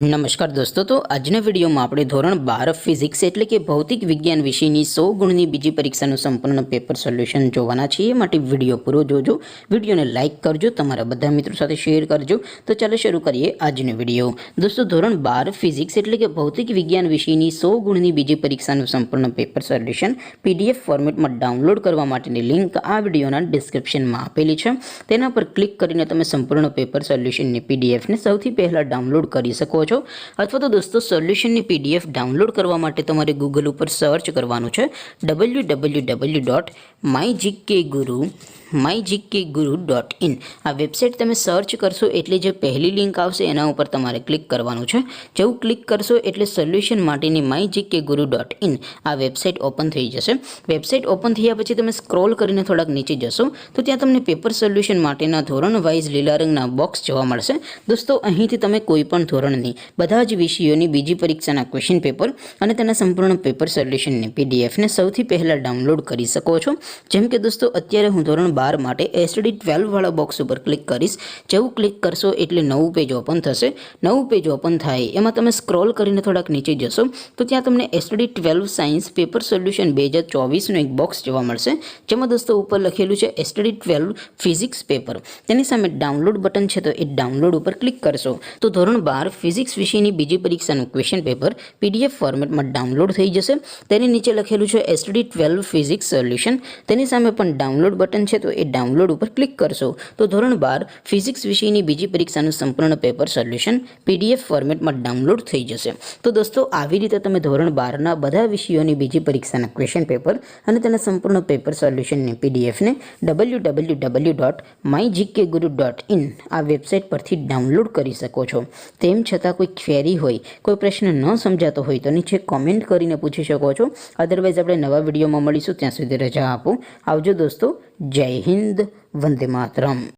नमस्कार दोस्तों, तो આજના વિડીયોમાં આપણે ધોરણ 12 ફિઝિક્સ એટલે કે ભૌતિક વિજ્ઞાન વિષયની 100 ગુણની બીજી પરીક્ષાનું સંપૂર્ણ પેપર સોલ્યુશન જોવાના છીએ। માટે વિડીયો પૂરો જોજો, વિડીયોને લાઇક કરજો, તમારા બધા મિત્રો સાથે શેર કરજો। તો ચાલો શરૂ કરીએ આજનો વિડીયો। દોસ્તો, ધોરણ 12 ફિઝિક્સ એટલે કે ભૌતિક વિજ્ઞાન વિષયની 100 ગુણની બીજી પરીક્ષાનું સંપૂર્ણ પેપર સોલ્યુશન પીડીએફ ફોર્મેટમાં ડાઉનલોડ કરવા માટેની લિંક આ વિડીયોના ડિસ્ક્રિપ્શનમાં આપેલી છે। તેના પર ક્લિક કરીને તમે સંપૂર્ણ પેપર સોલ્યુશનની પીડીએફને સૌથી પહેલાં ડાઉનલોડ કરી શકો છો। अथवा तो दोस्तों सोल्यूशन पीडीएफ डाउनलॉड करवा माटे तमारे गूगल पर सर्च करवानुं छे www.mygkguru.in। आ वेबसाइट तमे सर्च करशो एटले जे पहली लिंक आवशे एना उपर तमारे क्लिक करवानुं छे। जेवुं क्लिक करशो एटले सोल्यूशन माटेनी mygkguru.in आ वेबसाइट ओपन थई जशे। वेबसाइट ओपन थया पछी तमे स्क्रॉल करीने थोड़ाक नीचे जशो तो त्यां तमने पेपर सोल्यूशन माटेना धोरण वाइज लीला रंगना बॉक्स जोवा मळशे। दोस्तों, અહીંથી તમે કોઈપણ ધોરણની બધા જ વિષયોની બીજી પરીક્ષાના ક્વેશ્ચન પેપર અને તેના સંપૂર્ણ પેપર સોલ્યુશનની પીડીએફને સૌથી પહેલાં ડાઉનલોડ કરી શકો છો। જેમ કે દોસ્તો, અત્યારે હું ધોરણ 12 માટે એસટી 12 વાળા બોક્સ ઉપર ક્લિક કરીશ। જેવું ક્લિક કરશો એટલે નવું પેજ ઓપન થશે। નવું પેજ ઓપન થાય એમાં તમે સ્ક્રોલ કરીને થોડાક નીચે જશો તો ત્યાં તમને એસટી 12 સાયન્સ પેપર સોલ્યુશન 2024નું એક બોક્સ જોવા મળશે, જેમાં દોસ્તો ઉપર લખેલું છે એસટી 12 ફિઝિક્સ પેપર। તેની સામે ડાઉનલોડ બટન છે, તો એ ડાઉનલોડ ઉપર ક્લિક કરશો તો ધોરણ 12 ફિઝિક્સ વિષયની બીજી પરીક્ષાનું ક્વેશ્ચન પેપર પીડીએફ ફોર્મેટમાં ડાઉનલોડ થઈ જશે। તેની નીચે લખેલું છે એસટી 12 ફિઝિક્સ સોલ્યુશન, તેની સામે પણ ડાઉનલોડ બટન છે, તો એ ડાઉનલોડ ઉપર ક્લિક કરશો તો ધોરણ 12 ફિઝિક્સ વિષયની બીજી પરીક્ષાનું સંપૂર્ણ પેપર સોલ્યુશન પીડીએફ ફોર્મેટમાં ડાઉનલોડ થઈ જશે। તો દોસ્તો, આવી રીતે તમે ધોરણ 12ના બધા વિષયોની બીજી પરીક્ષાના ક્વેશ્ચન પેપર અને તેના સંપૂર્ણ પેપર સોલ્યુશનની પીડીએફને www.mygkguru.in આ વેબસાઇટ પરથી ડાઉનલોડ કરી શકો છો। તેમ છતાં કોઈ ક્વેરી હોય, કોઈ પ્રશ્ન ન સમજાતો હોય તો નીચે કોમેન્ટ કરીને પૂછી શકો છો। અધરવાઇઝ આપણે નવા વિડીયોમાં મળીશું, ત્યાં સુધી રજા આપો। આવજો દોસ્તો, જય હિન્દ, વંદે માતરમ।